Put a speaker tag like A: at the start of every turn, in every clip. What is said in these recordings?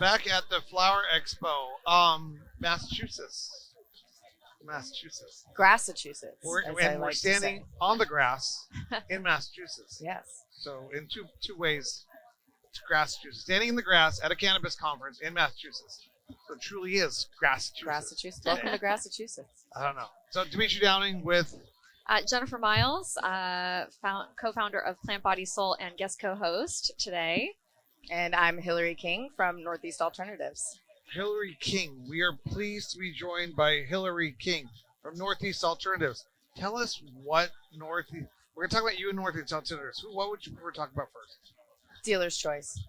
A: back at the Flower Expo, Massachusetts.
B: Massachusetts.
A: We're standing on the grass in Massachusetts.
B: Yes.
A: So in two ways, it's Massachusetts. Standing in the grass at a cannabis conference in Massachusetts. So it truly is Massachusetts.
B: Welcome to Massachusetts.
A: I don't know. So Demitri Downing with
C: Jennifer Miles, co-founder of Plant Body Soul and guest co-host today.
B: And I'm Hillary King from Northeast Alternatives.
A: Hillary King. We are pleased to be joined by Hillary King from Northeast Alternatives. Tell us what Northeast. We're going to talk about you and Northeast Alternatives. What would you prefer to talk about first?
B: Dealer's choice.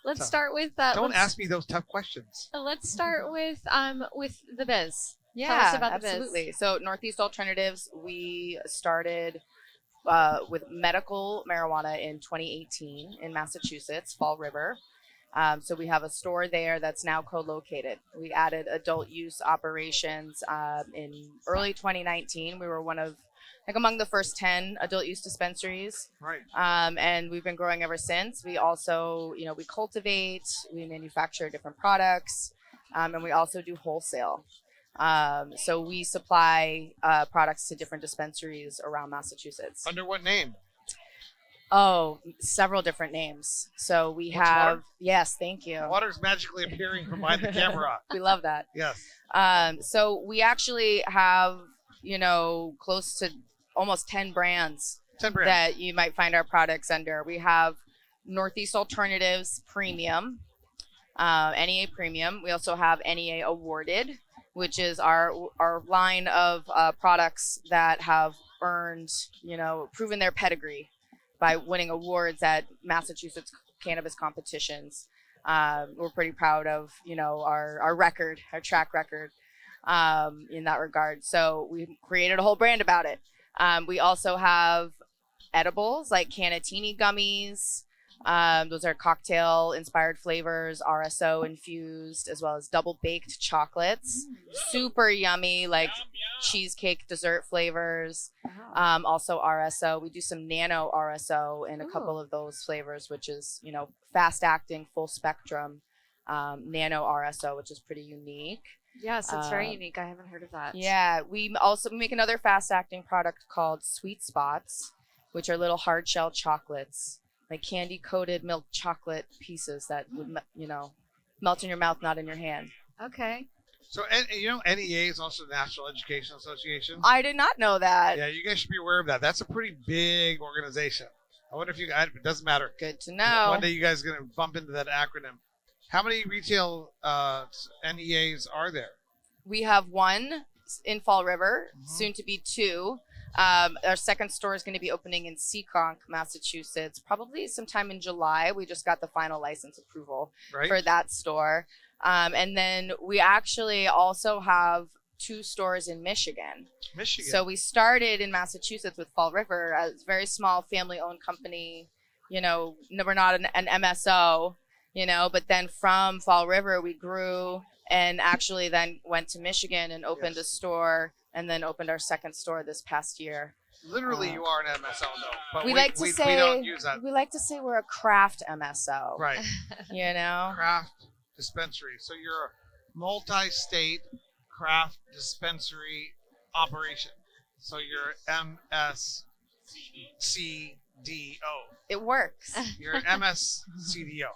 C: Let's start with.
A: Don't ask me those tough questions.
C: Let's start with the biz.
B: Yeah,
C: Tell us about the biz.
B: absolutely. So Northeast Alternatives, we started with medical marijuana in 2018 in Massachusetts, Fall River. So we have a store there that's now co-located. We added adult use operations in early 2019. We were among the first 10 adult use dispensaries.
A: Right.
B: And we've been growing ever since. We also, we cultivate, we manufacture different products, and we also do wholesale. So we supply products to different dispensaries around Massachusetts.
A: Under what name?
B: Oh, several different names. So we have, yes, thank you.
A: Water's magically appearing from behind the camera.
B: We love that.
A: Yes.
B: So we actually have, close to almost 10 brands.
A: 10 brands.
B: That you might find our products under. We have Northeast Alternatives Premium, NEA Premium. We also have NEA Awarded, which is our line of products that have earned, proven their pedigree by winning awards at Massachusetts cannabis competitions. We're pretty proud of, our record, our track record in that regard. So we created a whole brand about it. We also have edibles like Canatini gummies. Those are cocktail-inspired flavors, RSO infused, as well as double-baked chocolates. Super yummy, like cheesecake dessert flavors. Also RSO. We do some nano RSO in a couple of those flavors, which is, fast-acting, full-spectrum nano RSO, which is pretty unique.
C: Yes, it's very unique. I haven't heard of that.
B: Yeah, we also make another fast-acting product called Sweet Spots, which are little hard-shell chocolates. Like candy-coated milk chocolate pieces that would, melt in your mouth, not in your hand.
C: Okay.
A: So, NEA is also the National Education Association.
B: I did not know that.
A: Yeah, you guys should be aware of that. That's a pretty big organization. I wonder if it doesn't matter.
B: Good to know.
A: One day you guys are going to bump into that acronym. How many retail NEAs are there?
B: We have one in Fall River, soon to be two. Our second store is going to be opening in Seekonk, Massachusetts, probably sometime in July. We just got the final license approval for that store. And then we actually also have two stores in Michigan. So we started in Massachusetts with Fall River, a very small family-owned company. We're not an MSO, but then from Fall River, we grew and actually then went to Michigan and opened a store. And then opened our second store this past year.
A: Literally, you are an MSO, though. But
B: we don't use that. We like to say we're a craft MSO.
A: Right.
B: Craft
A: dispensary. So you're a multi-state craft dispensary operation. So you're MSCDO.
B: It works.
A: You're MSCDO.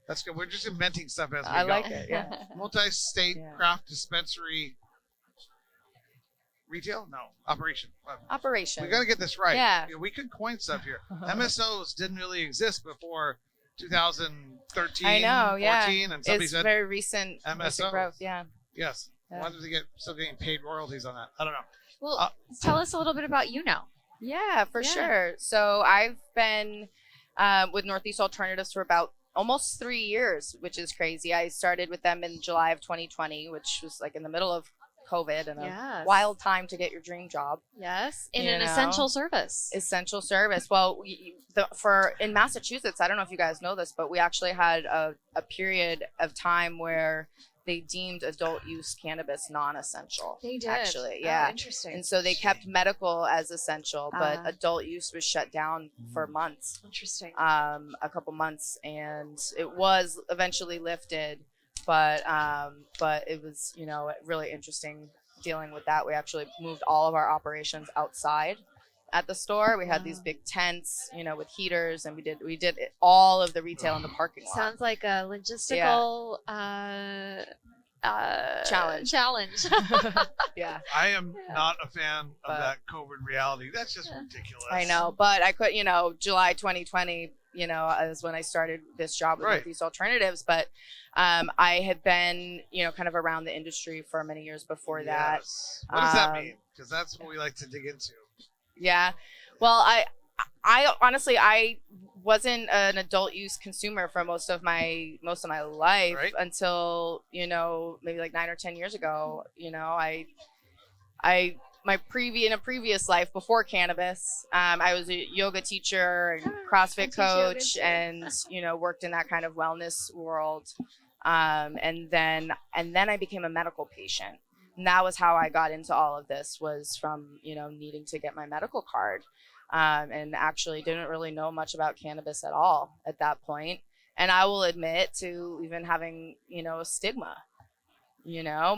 A: That's good. We're just inventing stuff as we go.
B: I like it, yeah.
A: Multi-state craft dispensary. Retail? No. Operation.
B: Operation.
A: We got to get this right.
B: Yeah.
A: We could coin stuff here. MSOs didn't really exist before 2013,
B: I know,
A: 14, and somebody
B: it's
A: said
B: very recent
A: MSOs.
B: growth, yeah.
A: Yes.
B: Yeah.
A: Why did they still getting paid royalties on that? I don't know.
C: Well, tell us a little bit about you now.
B: Yeah, for sure. So I've been with Northeast Alternatives for about almost 3 years, which is crazy. I started with them in July of 2020, which was like in the middle of COVID and a wild time to get your dream job.
C: Yes, in an essential service.
B: Essential service. Well, in Massachusetts, I don't know if you guys know this, but we actually had a period of time where they deemed adult use cannabis non-essential.
C: They did.
B: Actually,
C: Oh,
B: yeah.
C: interesting.
B: And so they kept medical as essential, but adult use was shut down for months.
C: Interesting.
B: A couple months, and it was eventually lifted, but it was, you know, really interesting dealing with that. We actually moved all of our operations outside at the store. We had these big tents, you know, with heaters, and we did all of the retail in the parking lot.
C: Sounds like a logistical
B: challenge. Yeah.
A: I am not a fan of that COVID reality. That's just ridiculous.
B: I know, but I could, you know, July 2020, you know, is when I started this job with Northeast Alternatives. But I had been, you know, kind of around the industry for many years before that.
A: What does that mean? Because that's what we like to dig into.
B: Yeah. Well, I honestly, I wasn't an adult use consumer for most of my life until, you know, maybe like 9 or 10 years ago. You know, in a previous life before cannabis, I was a yoga teacher and CrossFit coach, and, you know, worked in that kind of wellness world. And then I became a medical patient. And that was how I got into all of this, was from, you know, needing to get my medical card. And actually didn't really know much about cannabis at all at that point. And I will admit to even having, you know, a stigma. You know,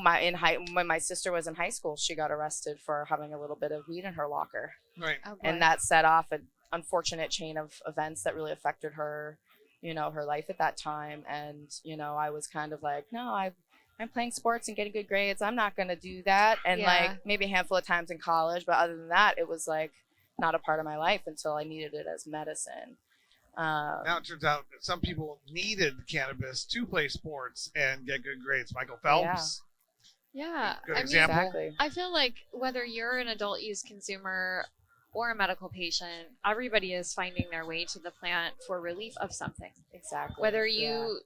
B: when my sister was in high school, she got arrested for having a little bit of weed in her locker.
A: Right.
C: Oh,
B: and that set off an unfortunate chain of events that really affected her, you know, her life at that time. And, you know, I was kind of like, no, I'm playing sports and getting good grades. I'm not going to do that. And like maybe a handful of times in college. But other than that, it was like not a part of my life until I needed it as medicine.
A: Now it turns out that some people needed cannabis to play sports and get good grades. Michael Phelps.
C: Yeah.
A: Good example.
B: Exactly.
C: I feel like whether you're an adult use consumer or a medical patient, everybody is finding their way to the plant for relief of something.
B: Exactly.
C: Whether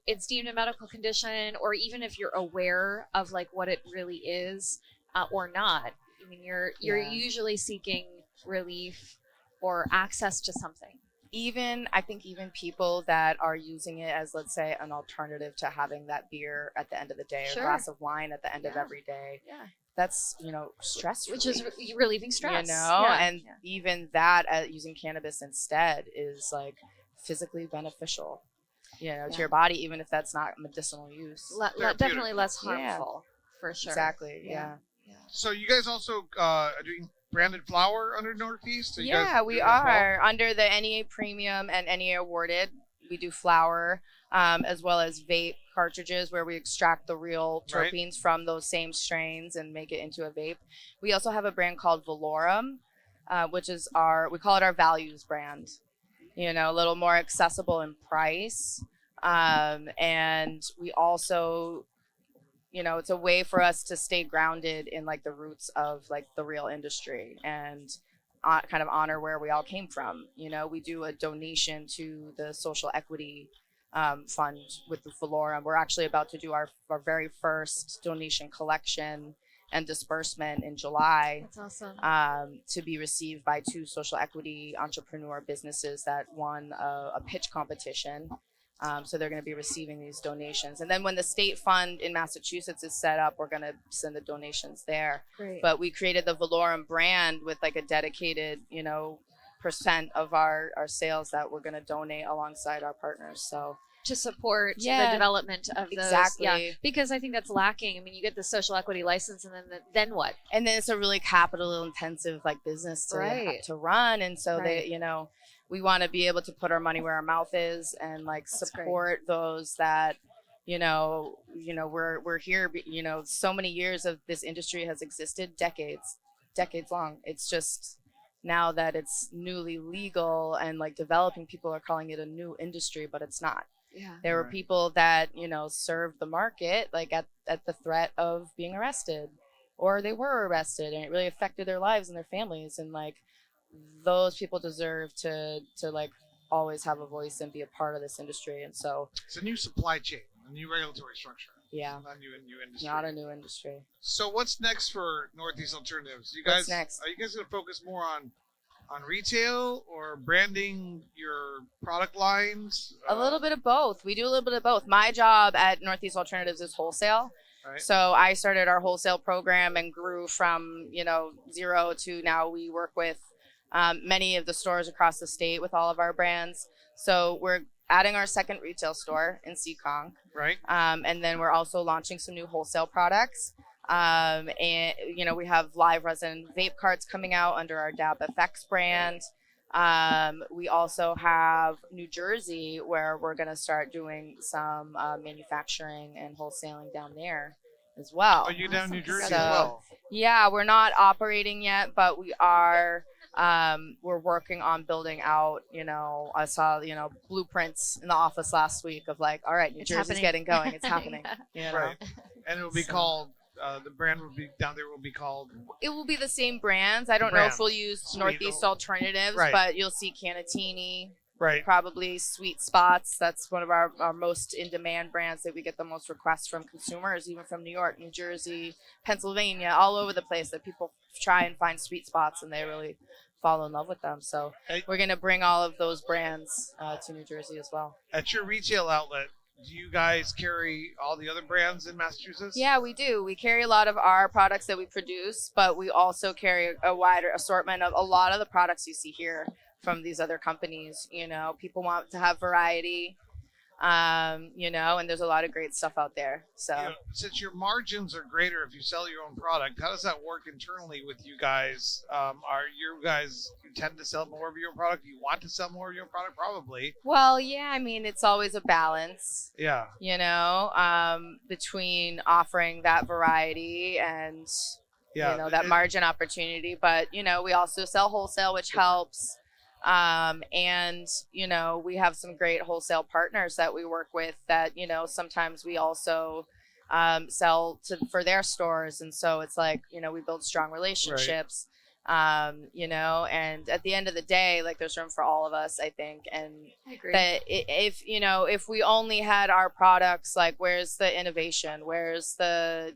C: it's deemed a medical condition, or even if you're aware of like what it really is or not. I mean, you're usually seeking relief or access to something.
B: I think even people that are using it as, let's say, an alternative to having that beer at the end of the day, or a glass of wine at the end of every day.
C: Yeah.
B: That's, you know, stress
C: Which is relieving stress.
B: You know, even that, using cannabis instead is like physically beneficial, you know, to your body, even if that's not medicinal use.
C: Definitely less harmful, for sure.
B: Exactly. Yeah.
A: So you guys also are doing branded flower under Northeast?
B: We are under the NEA Premium and NEA Awarded. We do flower, as well as vape cartridges, where we extract the real terpenes from those same strains and make it into a vape. We also have a brand called Valorum, which is we call it our values brand. You know, a little more accessible in price. And we also, you know, it's a way for us to stay grounded in like the roots of like the real industry and kind of honor where we all came from. You know, we do a donation to the social equity fund with the Valorum. We're actually about to do our very first donation collection and disbursement in July.
C: That's awesome.
B: To be received by 2 social equity entrepreneur businesses that won a pitch competition. So they're going to be receiving these donations. And then when the state fund in Massachusetts is set up, we're going to send the donations there.
C: Great.
B: But we created the Valorum brand with like a dedicated, you know, % of our sales that we're going to donate alongside our partners. So
C: to support the development of those.
B: Exactly.
C: Yeah, because I think that's lacking. I mean, you get the social equity license, and then what?
B: And then it's a really capital intensive like business to run. And so they, you know, we want to be able to put our money where our mouth is and like support those that, you know, we're here, you know, so many years of this industry has existed, decades long. It's just now that it's newly legal and like developing, people are calling it a new industry, but it's not.
C: Yeah.
B: There were people that, you know, served the market like at the threat of being arrested, or they were arrested, and it really affected their lives and their families. And like those people deserve to like always have a voice and be a part of this industry. And so
A: it's a new supply chain, a new regulatory structure.
B: Yeah.
A: Not a new industry.
B: Not a new industry.
A: So what's next for Northeast Alternatives?
B: What's next?
A: Are you guys going to focus more on retail or branding your product lines?
B: A little bit of both. We do a little bit of both. My job at Northeast Alternatives is wholesale.
A: Right.
B: So I started our wholesale program and grew from, 0 to now we work with many of the stores across the state with all of our brands. So we're adding our second retail store in Seekonk.
A: Right.
B: And then we're also launching some new wholesale products. And, we have live resin vape carts coming out under our Dab FX brand. We also have New Jersey, where we're going to start doing some manufacturing and wholesaling down there as well.
A: Oh, you down in New Jersey
B: So,
A: as well?
B: Yeah, we're not operating yet, but we are. We're working on building out. I saw blueprints in the office last week of like, all right, New
C: It's
B: Jersey's
C: happening.
B: getting going. It's happening.
A: Right. And it will be
B: So-
A: called. The brand will be down there. Will be called.
B: It will be the same brands. I don't know if we'll
A: Brands.
B: use
A: Sweet.
B: Northeast Alternatives,
A: Right.
B: but you'll see Canatini,
A: Right.
B: probably Sweet Spots. That's one of our most in-demand brands that we get the most requests from consumers, even from New York, New Jersey, Pennsylvania, all over the place, that people try and find sweet spots and they really fall in love with them. So
A: Hey.
B: we're going to bring all of those brands to New Jersey as well.
A: At your retail outlet, do you guys carry all the other brands in Massachusetts?
B: Yeah, we do. We carry a lot of our products that we produce, but we also carry a wider assortment of a lot of the products you see here from these other companies. People want to have variety, and there's a lot of great stuff out there. So
A: Since your margins are greater if you sell your own product, how does that work internally with you guys? You tend to sell more of your own product? Do you want to sell more of your own product? Probably.
B: well, yeah, I mean, it's always a balance,
A: Yeah.
B: between offering that variety and
A: Yeah.
B: that margin opportunity. But we also sell wholesale, which helps. And we have some great wholesale partners that we work with that sometimes we also sell for their stores, and so it's like we build strong relationships. And at the end of the day, like, there's room for all of us, I think. And
C: I agree.
B: that if we only had our products, like, where's the innovation, where's the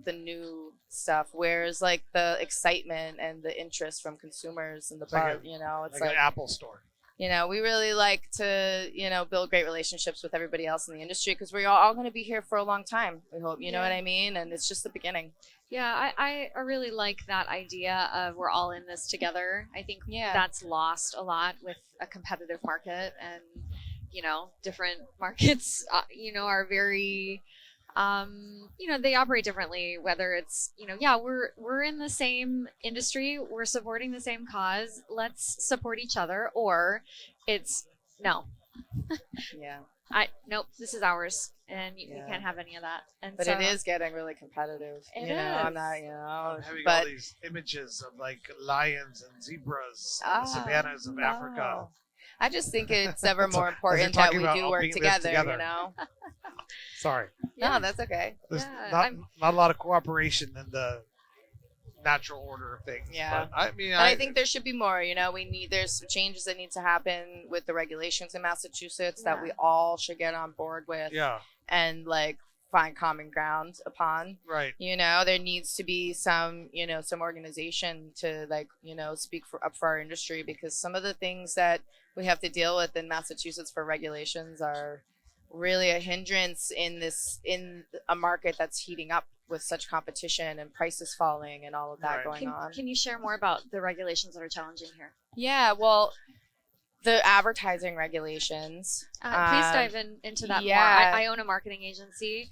B: the new stuff, where's like the excitement and the interest from consumers and the
A: It's like
B: buzz,
A: Like an Apple store.
B: we really like to build great relationships with everybody else in the industry, because we're all going to be here for a long time, we hope. You know what I mean? And it's just the beginning.
C: Yeah, I really like that idea of we're all in this together. I think that's lost a lot with a competitive market, and different markets are very they operate differently, whether it's we're in the same industry, we're supporting the same cause, let's support each other, or it's no.
B: Yeah.
C: Nope, this is ours, and you
B: Yeah.
C: can't have any of that. And
B: But
C: so,
B: it is getting really competitive.
C: It
B: I'm
C: is.
B: not,
A: I'm having all
B: but
A: these images of like lions and zebras in
B: Ah,
A: the savannas of Africa.
B: no. I just think it's ever more
A: you're
B: important that
A: talking
B: we
A: about
B: do
A: all
B: work
A: being this
B: together,
A: together. Sorry.
B: No, that's okay.
A: There's
C: Yeah,
A: not a lot of cooperation in the natural order of things.
B: Yeah.
A: But I mean,
B: But I think there should be more. There's some changes that need to happen with the regulations in Massachusetts that
C: Yeah.
B: we all should get on board with
A: yeah,
B: and like find common ground upon.
A: right.
B: There needs to be some organization to speak up for our industry, because some of the things that we have to deal with in Massachusetts for regulations are really a hindrance in a market that's heating up with such competition and prices falling and all of that
A: Right.
B: going on.
C: Can you share more about the regulations that are challenging here?
B: Yeah, well, the advertising regulations.
C: Please dive into that
B: yeah.
C: more. I own a marketing agency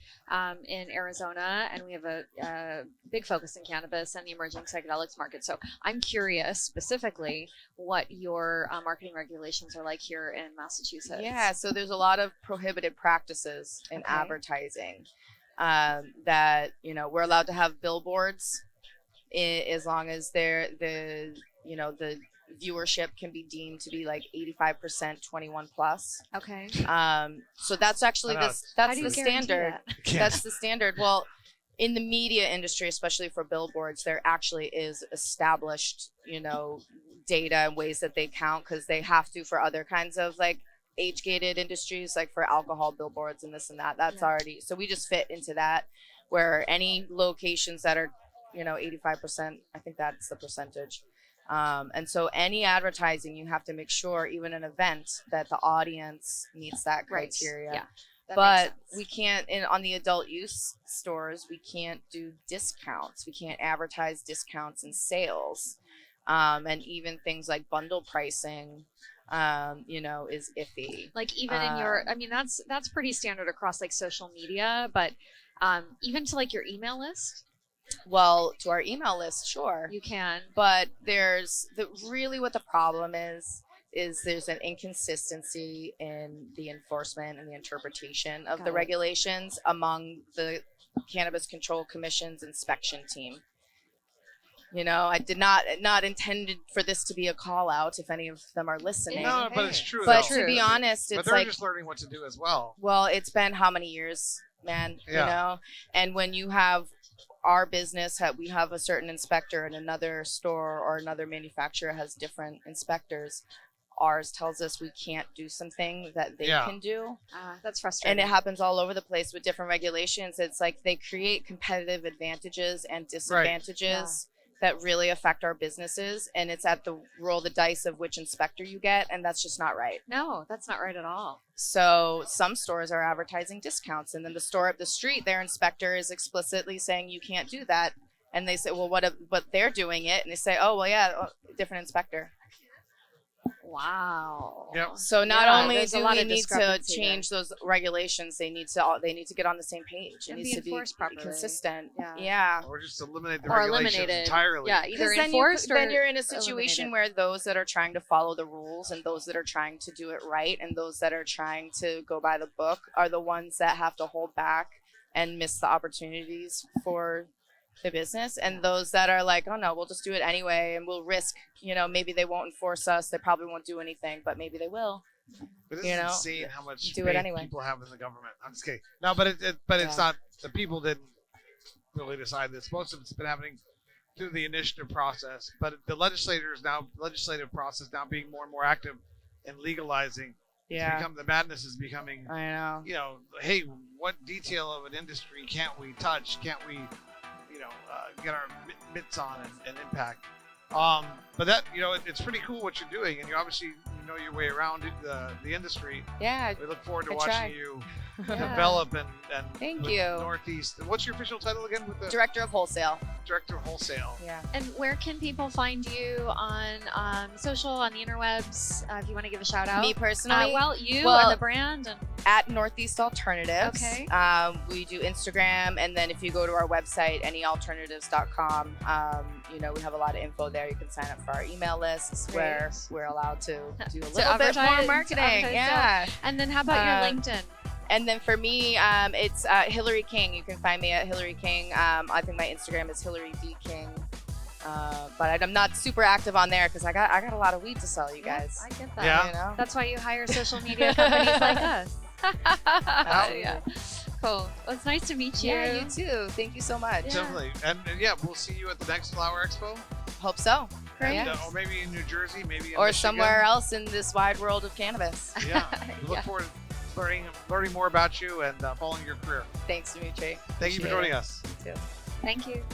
C: in Arizona, and we have a big focus in cannabis and the emerging psychedelics market. So I'm curious specifically what your marketing regulations are like here in Massachusetts.
B: Yeah, so there's a lot of prohibited practices in
C: Okay.
B: advertising that we're allowed to have billboards as long as the viewership can be deemed to be like 85% 21 plus.
C: Okay.
B: So that's actually
A: How
B: that's
C: How do
B: the
C: you guarantee
B: standard.
C: that?
B: That's the standard. Well, in the media industry, especially for billboards, there actually is established, data and ways that they count, because they have to for other kinds of like age-gated industries, like for alcohol billboards and this and that. That's
C: Yeah.
B: already, so we just fit into that, where any locations that are, 85%, I think that's the percentage. And so any advertising, you have to make sure, even an event, that the audience meets that
C: Right.
B: criteria.
C: Yeah. That
B: but
C: makes
B: we
C: sense.
B: can't on the adult use stores, we can't do discounts. We can't advertise discounts and sales. And even things like bundle pricing, is iffy.
C: Like even in your, I mean, that's pretty standard across like social media, but even to like your email list,
B: Well, to our email list, sure.
C: you can.
B: But really what the problem is there's an inconsistency in the enforcement and the interpretation of
C: Got
B: the
C: it.
B: regulations among the Cannabis Control Commission's inspection team. I did not intended for this to be a call out if any of them are listening.
A: No, but it's true.
B: But
A: though.
B: to be honest,
A: but
B: it's
A: they're
B: like,
A: just learning what to do as well.
B: well, it's been how many years, man?
A: Yeah.
B: And when you have our business, we have a certain inspector, and another store or another manufacturer has different inspectors. Ours tells us we can't do something that they
A: Yeah.
B: can do.
C: That's frustrating.
B: And it happens all over the place with different regulations. It's like they create competitive advantages and disadvantages that really affect our businesses. And it's at the roll the dice of which inspector you get. And that's just not right.
C: No, that's not right at all.
B: So some stores are advertising discounts. And then the store up the street, their inspector is explicitly saying you can't do that. And they say, well, but they're doing it. And they say, oh, well, yeah, different inspector.
C: Wow.
A: Yep.
B: So not
C: Yeah,
B: only
C: there's a
B: do
C: lot
B: we
C: of
B: need to
C: discrepancy
B: change those regulations, they need to get on the same page. It
C: And
B: needs
C: be
B: to be
C: enforced properly.
B: consistent.
C: Yeah.
B: Yeah.
A: Or just eliminate the
C: Or
A: regulations
C: eliminate it.
A: entirely.
C: Yeah, either
B: Because then,
C: enforced or
B: then you're in a
C: eliminate
B: situation
C: it.
B: where those that are trying to follow the rules and those that are trying to do it right and those that are trying to go by the book are the ones that have to hold back and miss the opportunities for the business. And those that are like, oh no, we'll just do it anyway and we'll risk, maybe they won't enforce us. They probably won't do anything, but maybe they will.
A: But it's insane how much
B: do it
A: faith
B: anyway.
A: people have in the government. I'm just kidding. No, but it's not. The people didn't really decide this. Most of it's been happening through the initiative process. But the legislative process now being more and more active in legalizing.
B: Yeah.
A: The madness is becoming.
B: I know.
A: Hey, what detail of an industry can't we touch? Can't we, get our mitts on and impact? But that, it's pretty cool what you're doing, and you obviously know your way around the industry.
B: Yeah.
A: We look forward to
B: I
A: watching
B: try.
A: you
C: Yeah.
A: develop and
B: Thank
A: with
B: you.
A: Northeast. What's your official title again? With the
B: Director of Wholesale.
A: Director of Wholesale.
B: Yeah.
C: And where can people find you on social, on the interwebs? If you want to give a shout out.
B: Me personally,
C: You
B: well,
C: and the brand. And
B: at Northeast Alternatives.
C: Okay.
B: We do Instagram, and then if you go to our website, anyalternatives.com, we have a lot of info there. You can sign up for our email lists where we're allowed to do a little bit
C: advertise-
B: more
C: to
B: marketing.
C: advertise
B: Yeah.
C: and then how about your LinkedIn?
B: And then for me, it's Hillary King. You can find me at Hillary King. I think my Instagram is Hillary D King. But I'm not super active on there because I got a lot of weed to sell, you guys.
C: I get that.
A: Yeah.
C: That's why you hire social media companies like us. Yeah. Cool. Well, it's nice to meet you.
B: Yeah, you too. Thank you so much.
C: Yeah.
A: Definitely. And we'll see you at the next Flower Expo.
B: Hope so.
C: Great.
B: Yeah.
A: Or maybe in New Jersey, maybe in
B: Or
A: Michigan.
B: somewhere else in this wide world of cannabis.
A: Yeah. We look
C: Yeah.
A: forward to learning more about you and following your career.
B: Thanks, Dimitri.
A: Thank you for
B: Appreciate
A: joining us.
B: You too.
C: Thank you.